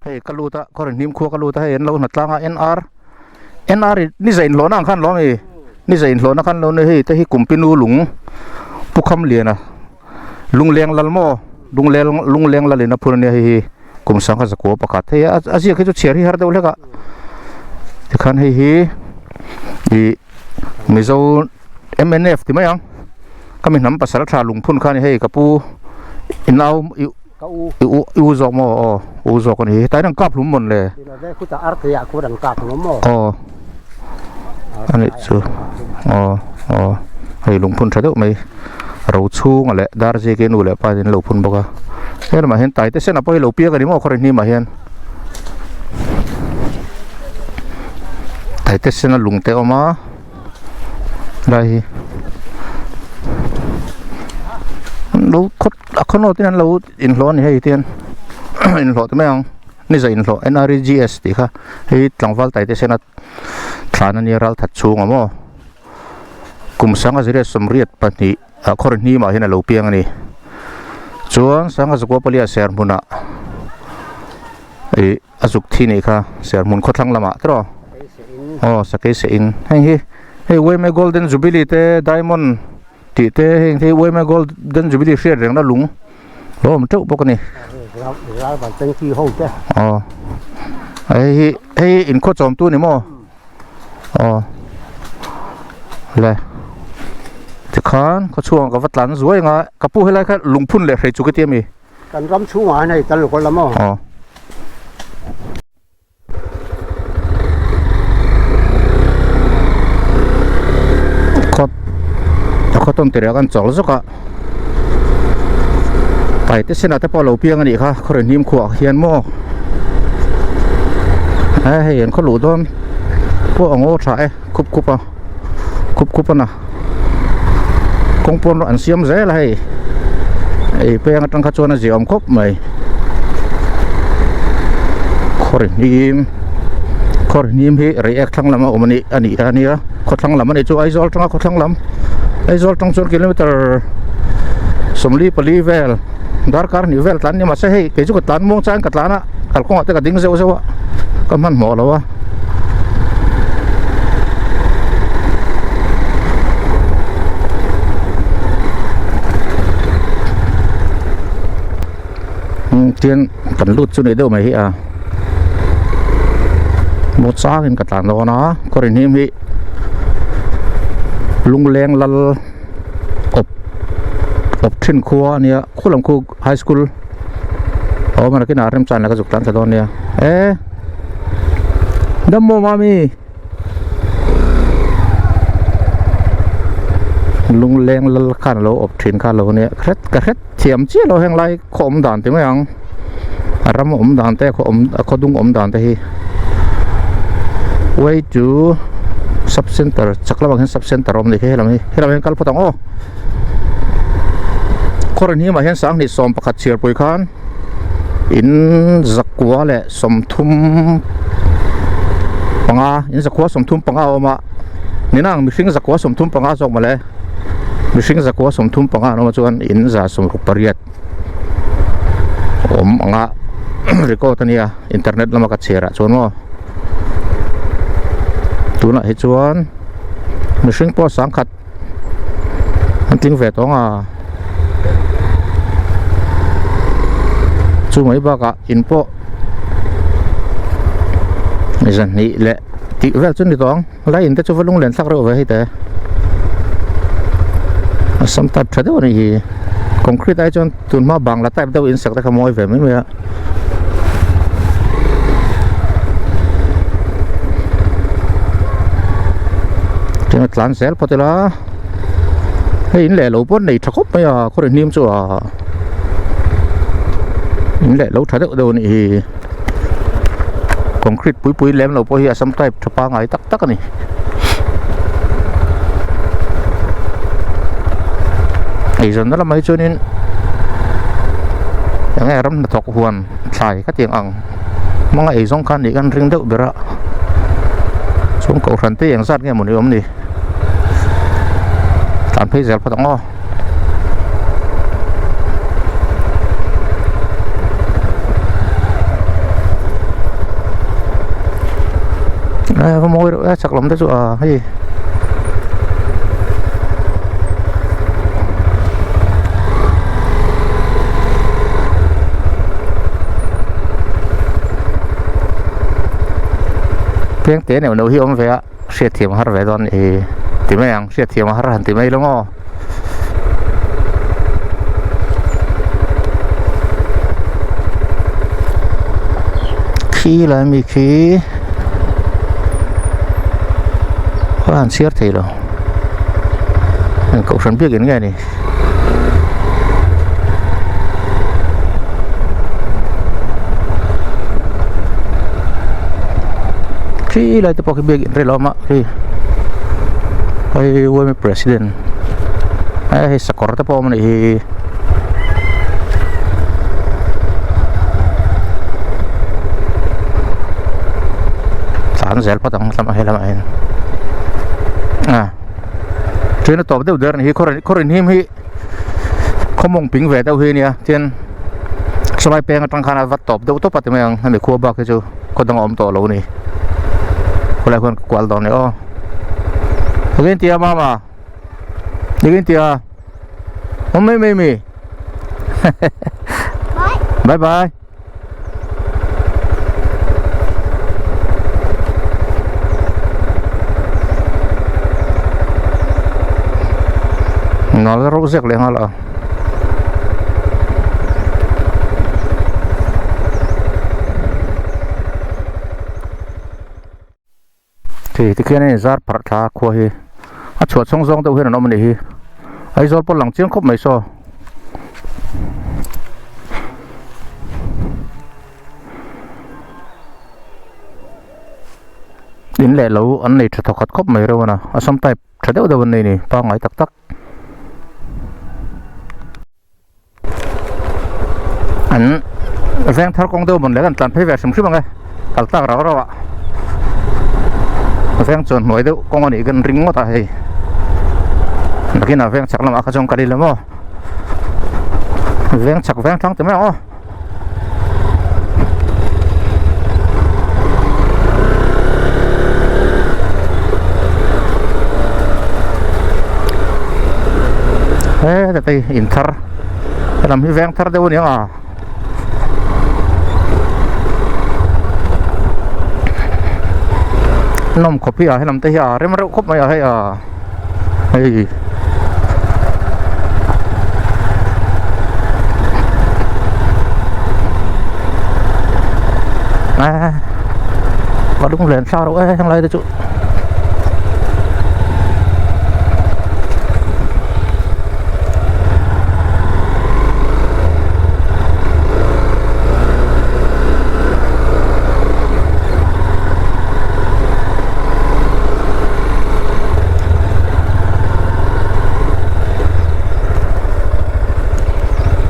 hey kaluta kor nim kho kaluta hey lo na tlanga NR ni zain lo na khan lo mi ni zain lo na khan lo ne hey te hi kumpinu lung pukham liana lung leng lal mo lung leng lal na phur ne hi kum sang ka zakwa pakhat he azia ke chu cheri har deuh leka te khan hei hi i mizo MNF ti mayang kami nam pasal tha lungphun khan hei kapu inau u zo mo u zo kon hi tai nang kap lum mon le ku ta ar ke ya ku dang kap lum mo ani chu hei lungphun tha deuh mai ro chung ale dar je ke nu le pa din lo phun boka hen ma hen tai te sen apoi lo pia ka ni mo khore ni ma hen tai te sen lung te oma dai lo khot akhono tin lo in lo ni hei tin in lo te mang ni za in lo NRGS ti kha hei tlangwal tai te sen a thlan ani ral that chung amo kum sanga zire somriat pani khore ni ma hen lo piang ani chuan sanga zakwa palia ser muna e azuk thi nei kha ser mun khotlang lama tro sakai se in hei we me golden jubilee te diamond ti te hei we me golden jubilee share reng na lung lo m teu bok ni ra ba teng ki ho te hei in kho chom tu ni mo le ti khan ko chuang ka vatlan zuai nga kapu helai kha lungphun le hrei chu ke tiami kan ram chu nga nei tan lo ko lamo khoton tere kan chol zoka pai te sena te polo piang ani kha khore nim khuwa hian mo hei en kholu don po ango tha e khup na kongpon an siam ze la hei ei pe ang tang kha chona ji om khop mai khore nim hi react thang lama omani ani ania khothang lama ni chu aizol tanga khothang lam aizol tang chon kilometer somli pali vel darkar ni vel tlan ni ma se hei ke chu ka tlan mong chan ka tlana kalkong ate ka ding zeu zewa ka man mo lawa tiên cần lút chỗ này đâu mà hi một sáng in cả tàn đó nó có thể niệm hi lung leng lal op trên khoa nia khu làm khu high school mà cái nào em chọn là cái dục tán cho đó nia đâm mồ mami lung leng lal khan lo op trên khan lo nia khét thiểm chi lo heng lai khom đàn thế mấy ang ram đàn te kho dung đàn te hi way to sub center chakla bang sub center ni he lam hen kal patang koran hi ma hen sang ni som pakhat chiar pui khan in zakwa le som thum panga in zakwa som thum panga oma ninang mi hring zakwa som thum panga jok male mi hring zakwa som thum panga no chuan in za som rupariat anga record ania internet lama ka chera chuan mo tuna hi chuan mi hring po sang khat an ting ve tonga chu mai ba ka in po izan ni le ti vel chun ni tong lai in te chu valung len thak ro ve hi te sam ta thade oni hi concrete ai chon tun ma bangla type dau in sak ta khamoi ve mai me tin tlan sel potela hei in le lo pon nei thakop mai ko re nim chu in le lo thade do ni concrete pui lem lo po hi some type thapa ngai tak ani ai zon la mai chunin yang ram na thok huan thlai ka tiang ang manga ei zong khan ni kan ring deuh bera chung ko ran te yang zat nge moni om ni tan phei zel patang Và môi rồi chắc lắm đấy chỗ hay tiếng tiếng này nấu hiếm về sẽ thiểm har về đón thì mấy anh sẽ thiểm har hẳn thì mấy đúng không khi là mi khi có ăn xiết thì rồi cậu sẵn biết cái này này khi là tôi có cái biết cái lo mà khi hay với president hay sakor tôi có mình thì sẵn sàng bắt đầu làm hay chuyện nó tóm được đời này có人hiếm hi không mong ping về đâu hi nè chuyệnสบายเป็นตั้งขนาดวัดตบเดี๋ยวตัวปัตตานีให้มีขั้วบ้าก็จะคนต้องอมตัวเรานี่คนละคนกวาดตอนนี้อ๋อเรื่องเตี้ยมาเรื่องเตี้ยผมไม่มีบายบายนอนแล้วรู้สึกเลยฮะล่ะที่แค่นี้ซาร์ปรัชาขวาฮีชวดส่งตัวเห็นน้องมันดีฮีไอ้ซอลปหลังเชียงคบไม่ซอดินเละแล้วอันนี้จะถอดคบไม่รู้นะสมัยจะเดี๋ยววันนี้นี่ป้าไงตักอันแฟงทาร์กงเดียวมันเลยกันตันให้แบบสมชื่อมั้งไงตักเราอะแฟงจนหน่วยเดียวกงอันนี้กันริงหมดอ่ะเฮ้ยนักกินแฟงชักลำอาคาจงกันดีเลยมั้งแฟงชักแฟงทั้งแต่ไม่อ๋อเฮ้ยแต่ตีอินทาร์ทำให้แฟงทาร์เดียวนี้อ่ะนมขบพี่ให้นำเตี้ยเริ่มรู้คบไม่ให้เฮ้ยก็đúng lên sao đâu thằng này đấy chú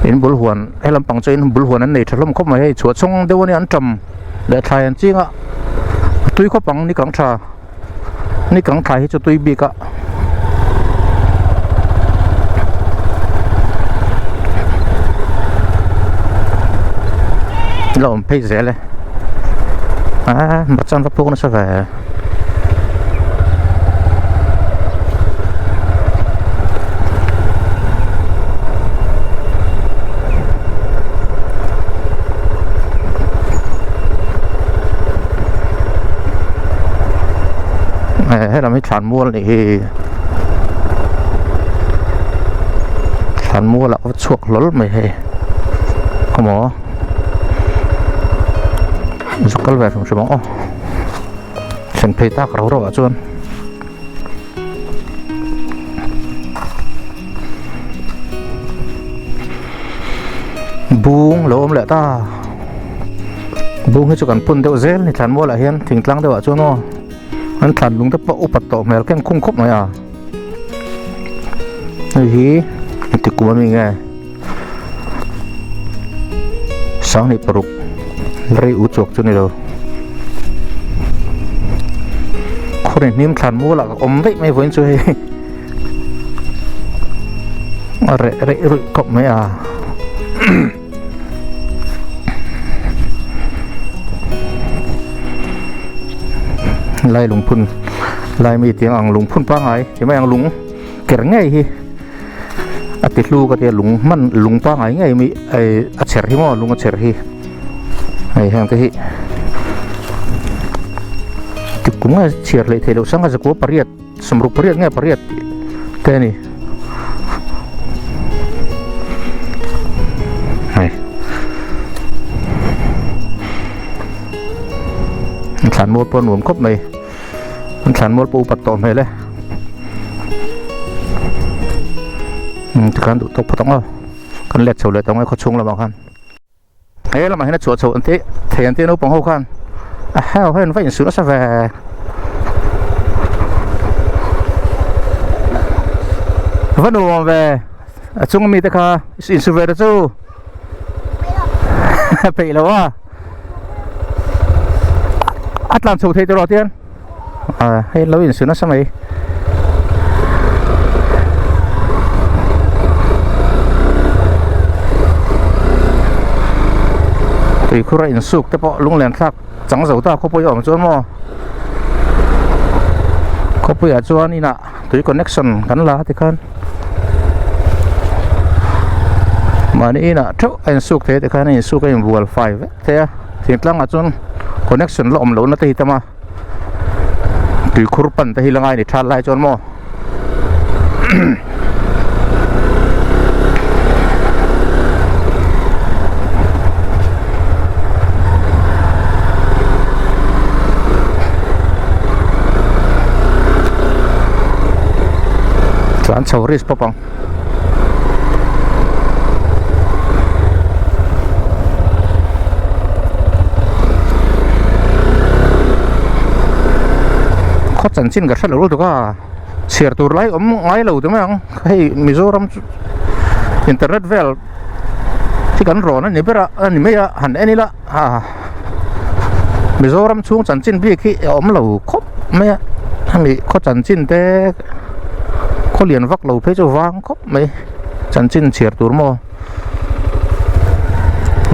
in bul huan hay làm bằng trên bul huan anh này thật lắm không phải chuột xong đâu này ăn trầm để thay anh chi ạ tôi có bằng ni cẳng trà ni cẳng thay cho tôi bị cả làm pay rẻเลยbắt chân phát phố nó sẽ vềให้เราไม่ฉันมั่วเลยฉันมั่วแล้วช่วงล้นไม่ให้ขโมยสุกลแบบสมองฉันเพตากเราเราจวนบุ้งโลมแหละตาบุ้งให้จุกันปุ่นเดียวเซลนี่ฉันมั่วละเห็นถึงตั้งเดียวจวนอ๋อมันขันลุงตะปะอุปโตแมวแก้งคุ้งคบหน่อยเฮ้ยติดกูมันมีไงสังนี่ปลุกเรียอุจกจนนี่เราคนนี้นิ่มขันมัวหลักอมได้ไม่พ้นช่วยอะไรรุกบไหม ไล่ลุงพุ่นไล่มีเตียงอังลุงพุ่นป้าไงใช่ไหมอังลุงเกระไงฮีอาทิตย์ลูกก็เตียลุงมันลุงป้าไงไงมีไออัจฉริมอลุงอัจฉริไอแห่งที่ติดกุ้งไอเชียร์เลยเทเลสังกัดจะกูปริยัดสมรุปปริยัดไงปริยัดแต่นี่ฉันมดปนหนุนครบไหมมันฉันมดปูปัดต่อไหมเลยทุกการตกพอต้องเอากันเล็ดเฉลยต้องให้เขาชงแล้วบางคันเฮ้ยเรามาให้นักสวดสวดอันที่เทียนที่นู้นปองหัวคันเฮ้ยให้มันไฟอย่างสุดแล้วสักแววันนู้นเว้ยชงมีแต่ค่ะอินสุเวอร์จูไปแล้ววะอัตลันสูเทตรอเทียนให้เราอินสุนัสมัยตีคุระอินสุกแต่พอลุงแหลนทักจังเสาตาเขาไปออกจวนมอเขาไปจวนนี่นะตีคอนเน็กชันกันละที่คันมานี่นะเท่าอินสุกเทที่คันอินสุกอินวัวไฟเทียสิ่งต่างๆจนคอนเน็กชันล้อมหลงนั่นที่ทำมาตีคุรปันที่ละไงนี่ชาร์ไลจวนมอสารชาวริสปะปังข้อจันชินกับฉันรู้ตัวก็เสียตัวไล่ไล่เหล่าตัวมั้งให้มิโซรัมอินเทอร์เน็ตเวลที่กันรอนั่นนี่เปล่าอันนี้ไม่หันอันนี้ละมิโซรัมช่วงจันชินพี่ขี้เหล่าครบไม่ทำมีข้อจันชินแต่เขาเรียนวักเราเพื่อจะวางครบไหมจันจินเชียร์ตัวมั้ง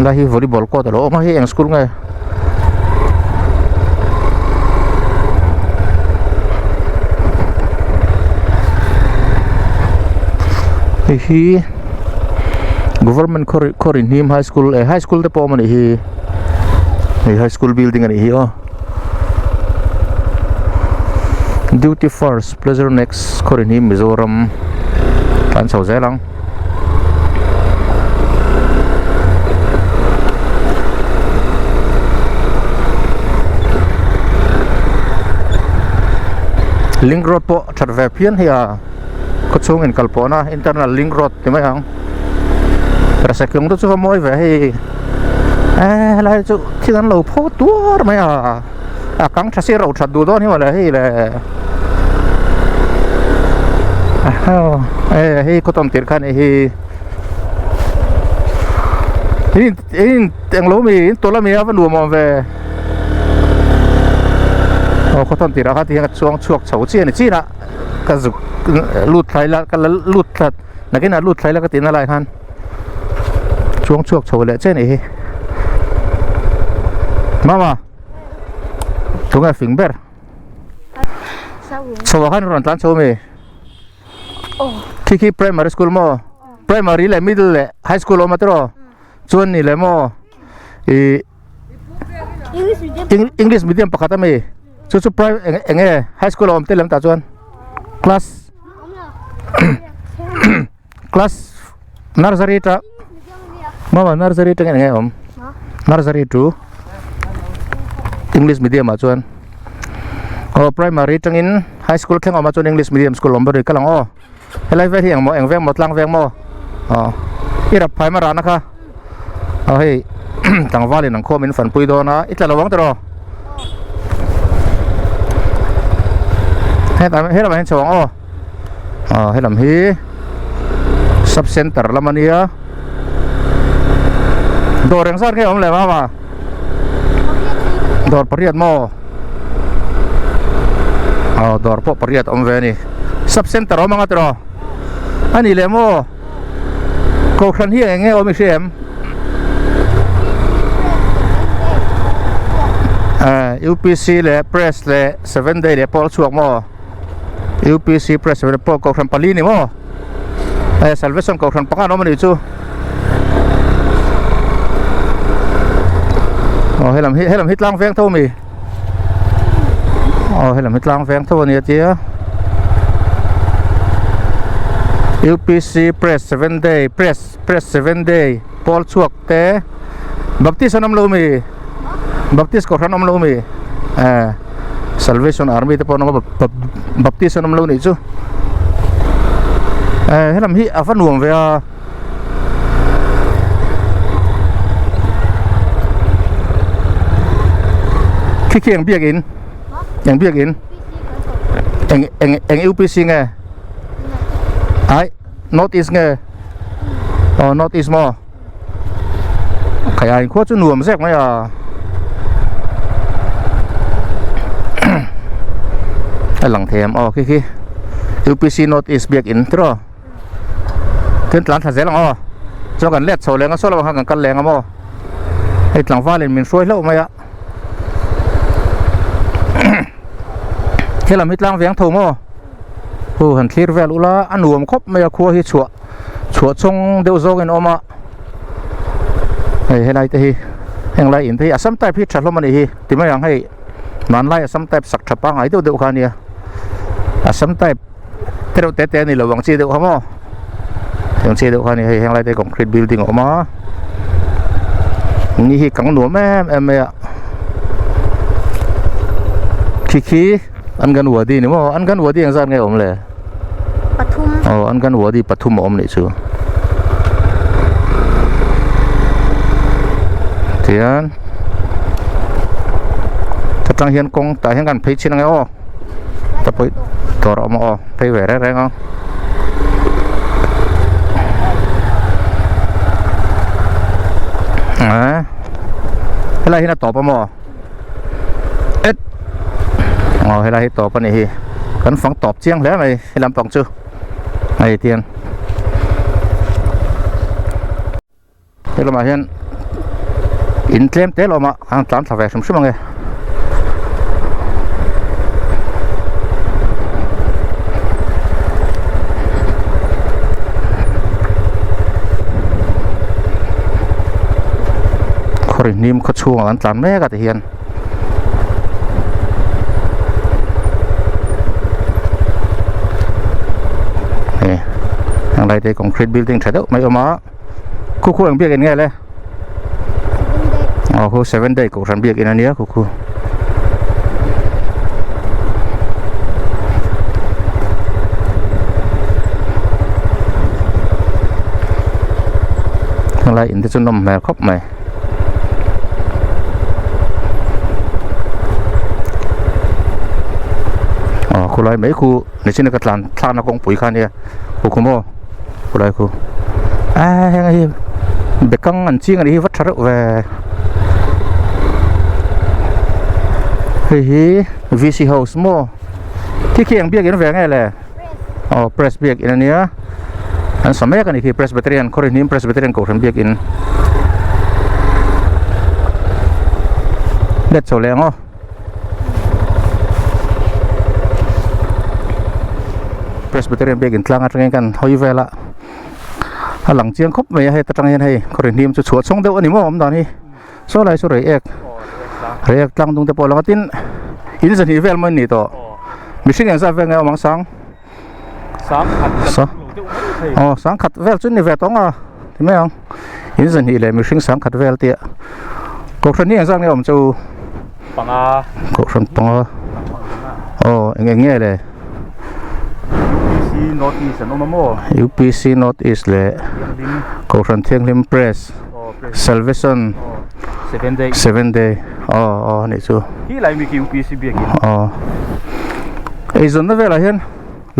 แล้วที่วอลเลย์บอลก็แต่เราไม่ให้ยังสกูลไงที่ government Korean high school แต่พอมันที่ high school building อันนี้Duty First Pleasure Next Korean Mizoram การเสาแสลังลิงก์รถปอชัดแวบเพี้ยนเฮียก็ช่วงอินกัลปอนะ internal link road ใช่ไหมครับแต่สักครั้งตัวจะมวยไปให้อะไรจุที่นั้นเราพูดตัวไหมกังทัศน์เราชัดดูตัวนี้ว่าอะไรเลยให้ก็ต้องติดขันนี่แต่งรู้มีตัวละมีอะไรดูมองไปก็ต้องติดนะครับที่ช่วงเฉาเชี่ยนี่จีน่ะก็จะลุดไทยแล้วก็ลุดทัดนักกินลุดไทยแล้วก็ติดอะไรท่านช่วงเฉาเลยเช่นนี้มาตรงไหนฟิงเบอร์สวัสดีร้านโชว์มีคิด primary school มั้ง primary เลย middle เลย high school มาตรอส่วนนี่เลยมั้งEnglish medium ปกติไหมส่วน primary high school อมเตลมตาส่วน class nursery จ้ะมา nursery จังไงอม nursery to English medium มาส่วนprimary จังอิน high school แข่งออกมาส่วน English medium school อมบริกำลังให้ไล่ไปที่อย่างหมอเองแวงหมดลังแวงหมอที่รับไพ่มาร้านนะคะให้ต่างว่าเลยหนังโคมินฝันปุยโดนะอีกแล้วระวังตัวให้เราเห็นช่วงให้ลำฮีซับเซ็นเตอร์ละมันเนี่ยโดดแรงสั้นแค่ผมเลยมาโดดปริยัดหมอโดดพวกปริยัดอมเวนี่ซับเซ็นเตอร์ออกมาตัวอันนี้เลยมั้งก็ครั้งที่อย่างเงี้ยไม่ใช่ไหม UPC เลย press เลย 7 day เลยพอช่วงมอ UPC press เลยพอกรันปาลีนี่มอsalvation กรันปังอันนั้นมันอยู่จู่ให้ลำฮิตล้างแฟงเท่ามีให้ลำฮิตล้างแฟงเท่านี้เจ้า UPC press 7 day press 7 day พอช่วงแต่บัพติสนามลูมีบัพติสกรันนามลูมี Salvation Army แต่พอน้องบัพติสนามลูนี่จู่ให้ลำฮิอาฟันหวงเวียขี้ยังเบียกอินยังเบียกอินUPC ไงไอ้ North East ไงNorth East มั้งขยายขั้วจุนหนุ่มแทรกไหมไอ้หลังเทียมขี้ UPC North East เบียกอินตรอขึ้นหลังถัดเสร็จแล้วช่วงกันเล็ดโซแรงก็โซแล้วกันกันแรงมั้งไอ้หลังฟ้าเลยมันช่วยแล้วไหมที่เราไม่ตั้งเสียงถูกมั้งผู้หันคลีร์เวลุละอันหนุ่มครบไม่ครัวที่ชัวชงเดียวโจกันออกมาให้ไรที่ให้ไรอินที่สัมแต่พิจารณามันอีที่ไม่ยังให้มันไล่สัมแต่สักฉับปังไอ้ตัวเดียวกันเนี่ยสัมแต่เท่าเตะนี่เราหวังชีเดียวเขามั้งหวังชีเดียวกันนี่ให้ไรที่ของครีดบิลดิ้งออกมานี่กังหนุ่มแม่ขี้อันกันหัวดีนี่มั้งอันกันหัวดีอย่างสั้นไงผมเลยปทุมอันกันหัวดีปทุมอมนี่ชัวเทียนถ้าจังเฮียนกงแต่เฮียนกันเพชรนั่งไงแต่ไปต่อเรามาไปแหวะแรงอะไรที่น่าตอบมาให้เราให้ตอบปะนี่กันฟังตอบเจียงแล้วไงให้ลำปองจูไอ้เตียนให้เรามาเห็นอินเทมเตะเรามาทางตามสายไฟสมชุบมั้งไงคอรินิมขช่วงอันตามแม่กันเฮียนอะไรที่ของ Concrete Building ใช่ไหมไม่เอามาคู่อย่างเบียกันไงเลยคู่7 day ของฉันเบียกันอันนี้คู่อะไรอินที่จุนนมแม่ครบไหมคู่ไรไม่คู่ในชิ้นกระตันทานนักกงปุ๋ยคันเนี่ยคู่โม่คู่ไรคู่ยังไงเบกังอันจริงอันนี้วัชระเวVC House โม่ที่เคียงเบียกันแหวงไงเลยPress เบียกันอันนี้อันสมัยกันนี่คือ Presbyterian คนนี้ Presbyterian กูทำเบียกันเด็ดโซแรงPresbyterian เบียกันกลางอะไรกันเขาอยู่เวลาหลังเจียงครบไม่ให้ตรังยันให้คนนี้มันจะชวดส่งเดียวอันนี้มั้งตอนนี้โซ่ไรโซ่ไรเอกกลางตรงแต่พอหลังตินอินสันฮิเวลมันนี่ต่อมิชิงอย่างซาเวงไงมังสังสังขัดเวลจุดนี่เวลต้องที่ไม่ยังอินสันฮิเลยมิชิงสังขัดเวลเตี้ยกคนนี้อย่างซาเนี่ยผมจะปังกคนปังอย่างเงี้ยเลยNorth East นั่นมั้ง UPC North East เลยกคนเทียงลิม Press Salvation 7 day นี่ชัวที่ไรมีกี่ UPC เบียกินไอ้ส่วนนั้นเวลาเห็น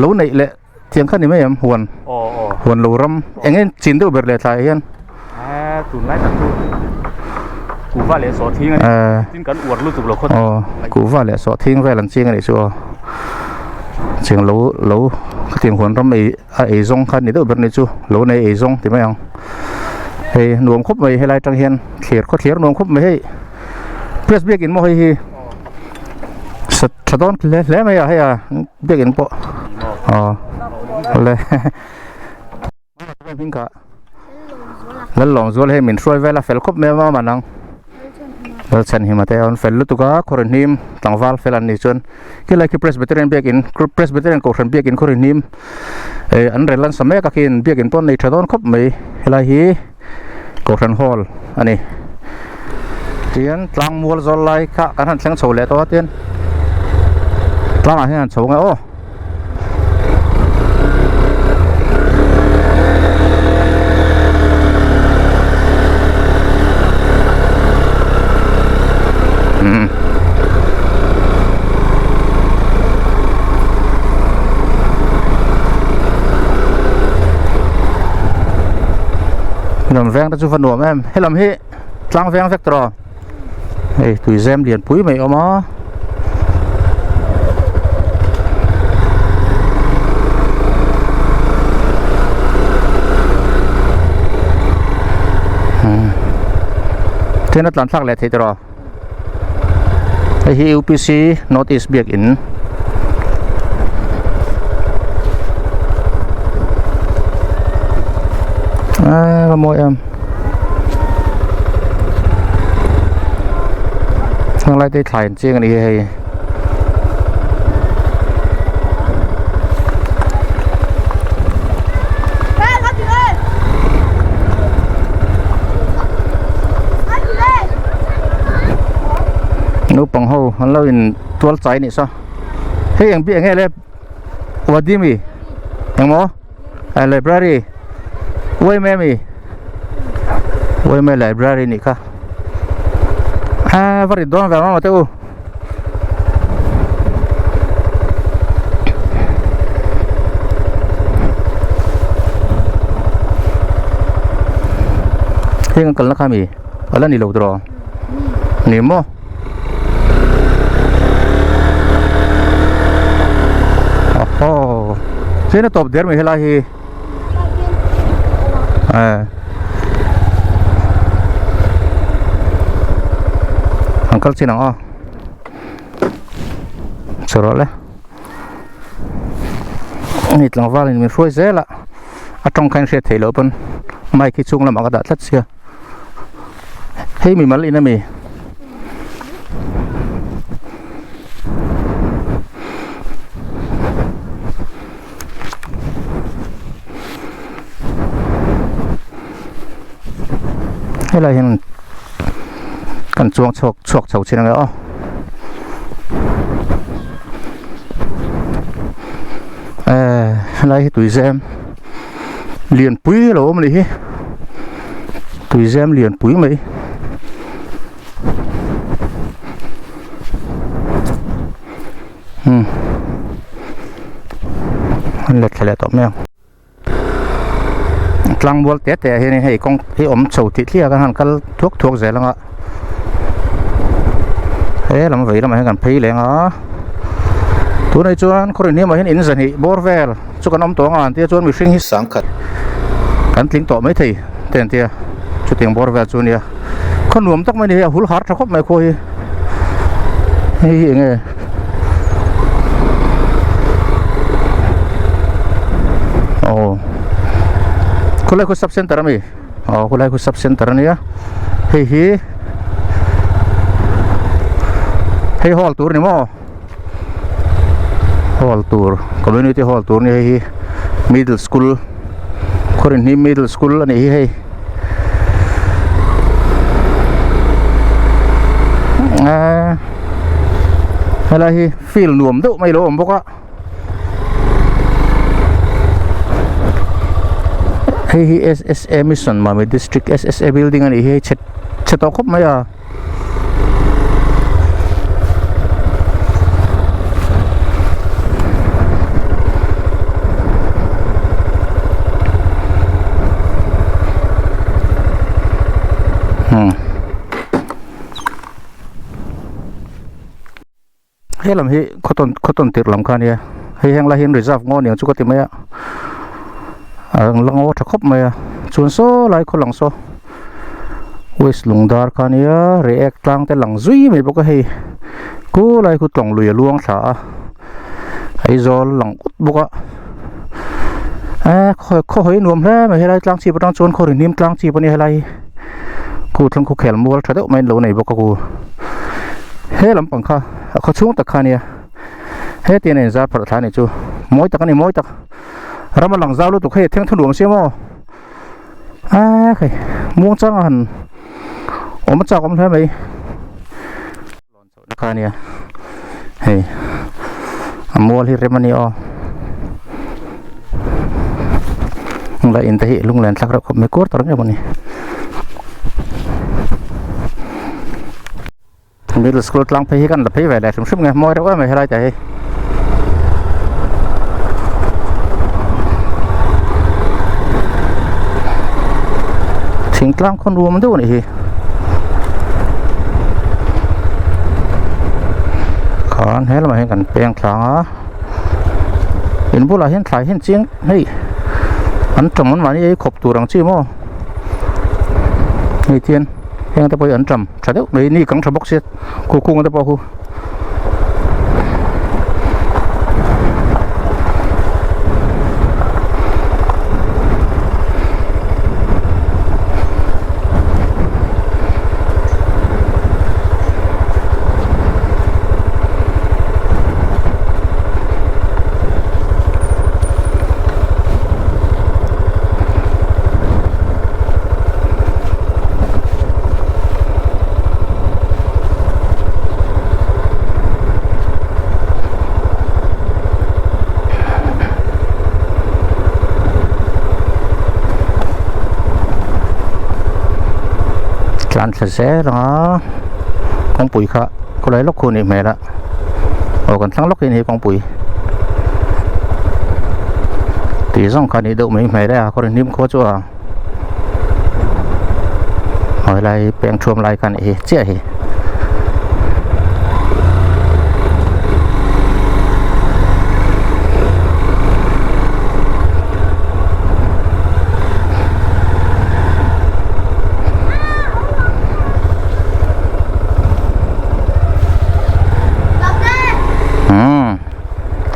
รู้ไหนแหละเทียงขั้นนี้ไม่ยังหวนรู้รำอย่างงี้จินดูเบลเลยไทยเห็นตุนไล่ตัดตุนกูว่าเลยสอทิ้งจิ้งกันอวดรู้สึกเราคนกูว่าเลยสอทิ้งเวลาจริงนี่ชัวเชียงรู้เทียงหวนรำไอ้ซงขั้นนี้ดูเบลนี่ชัวรู้ในไอ้ซงที่ไม่ยังเฮ้ยหน่วงครบไปให้ไรจังเฮียนเขียดเขาเขียดหน่วงครบไปให้เพรสเบียกินมาให้ สะท้อนเละไหมอะให้อะเบียกินปะอ๋อเละพิงกะแล้วลองส่วนให้มินช่วยเวลาเฟลคบแม่มามันนังแล้วฉันหิมาแต่อันเฟลลุตุกะคอรินิมต่างวัลเฟลันนี่ส่วนคืออะไรคือเพรสเบเตอร์เบียกินเพรสเบเตอร์ก็ฉันเบียกินคอรินิมอันเรลันสมัยก็กินเบียกินต้นในสะท้อนคบไหมอะไรฮีก็ฉันฮอลอันนี้เตียนตรังมัวจอลไลค่ะกันหันเสียงโฉเลยตัวเตียนตรังอะไรหันโฉไงโอ้ลำแวงตะจุฟันหนวมแม่ให้ลำให้ตรังแวงแฟกตรอเฮ้ยตุยแซมเดียนปุ๋ยไม่เอามาเท่านั้นหลังสักแหละเทตรอไอ้ที่ UPC Notice เบียกอินขโมยทางไรได้ถ่ายจริงอันนี้ให้นู้ปังหูเราอินตัวใจนี่ซะให้ยังเบี้ยไงเลยวัดดีมียังมั้งไลบรารีไว้แม่มีไว้แม่ไลบรารีนี่ค่ะวันนี้โดนแบบนั้นมาเต้าเฮ้ยกันละค่ะมีอะไรนี่ลูกตัวนี่มั้งโอ้เส้นตบเดี๋ยวไม่เห็นอะไรอังคัลสินังอ๋อสรุปเลยนี่ตรงว่านี่มันช่วยเสียละอ่ะตรงแข่งเสียเทเลปนไม่คิดชุ่งแล้วมันก็ดัดทัดเสียให้มีมันเลยนะมีให้เราเห็นกันช่วงชกเฉาเชียงแล้วอะไรตุยแซมเลียนปุ๋ยหรอมันเลยตุยแซมเลียนปุ๋ยไหมมันเล็ดแค่ตอบแมวกลางบัวแต่ให้กองให้อมโฉติเที่ยกันหันกันทุกเสร็จแล้วอ่ะเฮ้ยเรามาวิ่งเรามาให้กันพี่เลยอ่ะตัวในจวนคนนี้มาเห็นอินสันฮิบอร์เวลจุกันอมตัวงานที่จวนมีสิ่งที่สังกัดกันทิ้งต่อไม่ทีเต็มที่จุดทิ้งบอร์เวลจวนเนี่ยคนหนุ่มต้องไม่ได้หุ่นหาร์ทเขาไม่คุยเฮ้ยยังไงโอ้คุณไล่คุณซับเซนเตอร์มั้ยอ๋อคุณไล่คุณซับเซนเตอร์เนี่ยเฮ้ยฮอลตูร์นี่มั้งฮอลตูร์คอมมูนิตี้ฮอลตูร์นี่เฮ้ยมิดเดิลสคูลคนนี้มิดเดิลสคูลอันนี้เฮ้ยอะไรฟิลหนุ่มดุไม่รู้ผมบอกว่าเฮ้ย SSA Mission มามี District SSA Building อันนี้เฮ้ยเช็ดต่อครบไหมอ่ะเฮ้ยลำเฮ้ยเขาต้นติดลำคาเนี่ยเฮ้ยแห่งละเห็น reserve งอเนี่ยจุกติไหมอ่ะลังโอทักคบไหมอ่ะชวนโซ่หลายคนหลังโซ่เวสลุงดาร์คาเนี่ย react กลางแต่หลังซุยไม่บอกว่าเฮ้ย กูเลยกูต้องลุยล่วงสาไอ้จอลหลังอุดบุกอะข้อหอยนวมแล้วไม่ให้ไรกลางชีพต้องชวนคนนิ่มกลางชีพนี่ให้ไรกูทั้งกูแขนมัวแล้วเดี๋ยวไม่รู้ไหนบอกกูเฮ้ลำปังค่ะเขาช่วงตะคาเนี่ยเฮ้ตีนจัดประธานนี่จูมวยตะกันนี่มวยตะเรามาหลังเจ้าลูกตุกเฮ้เที่ยงถนนเสียมั้งใครม่วงจังหันโอ้มันจับกันใช่ไหมตะคาเนี่ยเฮ้มัวที่เรมันนี่อ๋อละอินทหิลุงแลนสักระบบไม่กดตรงนี้มันนี่มีลูกสกุลกลางไปกันละไปไปเลยชุ่มๆไงมวยเราว่าไม่ให้ไรใจถึงกลางคนรวมมันด้วยนี่ขอนให้เรามาให้กันเปลี่ยนครั้งเห็นพวกเราเห็นถ่ายเห็นจริงเฮ้ยอันจำมันมานี่ขบตัวรังชีโม่นี่เทียนยังตะไปอันจำใช่เดี๋ยวนี่กังทบกเสียคู่คู่กันตะปอคู่การเสียเนาะของปุ๋ยค่ะก็เลยล็อกคนอีกแม่ละเอากันทั้งล็อกนี่ของปุ๋ยตีส่งคันนี้ดูไม่ได้อะคนนิ่มโคจัวหอยลายแปลงชวมลายกันเจ๊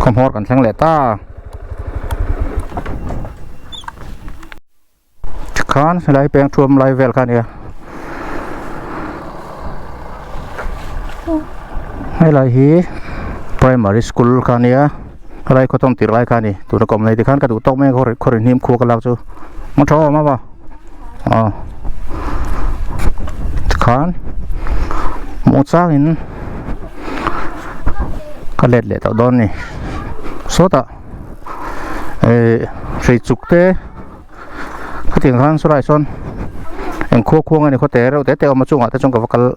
คอมโพสกันทั้งแหล่ต้าจักรานอะไรแปลงชวมลายเวลกันเนี่ยให้ลายฮี primary school กันเนี่ยอะไรก็ต้องติดลายกันนี่ตัวนักกรมในที่ขันกระดูกตกแม่คนนิ่มคู่กันแล้วจูมันชอบมาป่ะอ๋อจักรานหมดซากหินก็เล็ดต่อโดนนี่소다 저희 죽대 그때 한 소라이선 앵코코가 아니 그때로 때때 엄마 중 왔다 좀 가발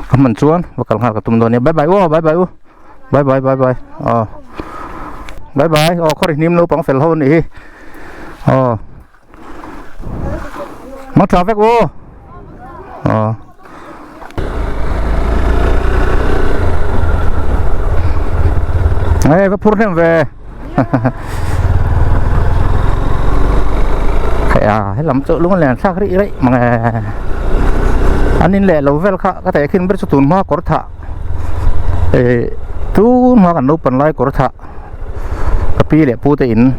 한번 주원 bakal hal ketum donya bye bye bye bye bye bye ko nim lo pang fel hon ni mang traffic Này có phút em về hay lắm chỗ lúc này sao cái đấy mà anh nên lẹ lâu về có thể khi biết số tuần hoa có thạ tu hoa cần nấu phần lai có thạ cái pi lẹ protein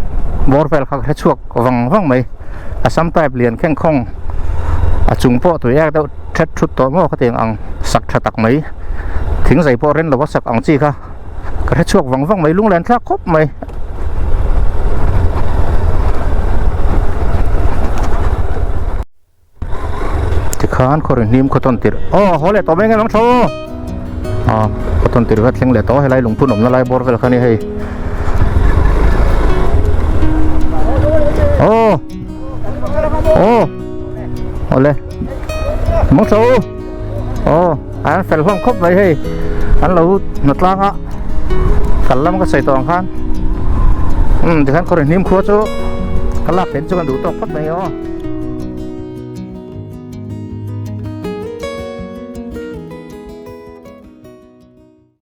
bor về khác hết chuộc vằng vằng mày xăm tay liền khen không chúng po tuổi em đâu chất chút tối mà có thể ăn sặc thật tặc mấy thính giày po lên là có sặc ăn chi cảกระช่วงวังไม่ลุงแลนทักครบไหมจะขานคนนิ่มคนต้นติดเขาเลยต่อไปไงน้องโชคนต้นติดก็เลี้ยงเลยต่อให้ไรหลวงพุ่นหนุ่มละลายบอลไปแล้วคันนี้ให้เอาเลยน้องโชอันเฟลห้องครบไปให้อันเราหนักล่างอ่ะkalau mau saya tuangkan, dengan korin nim kuat tu, kalau pencu kan tutup pat, mayo.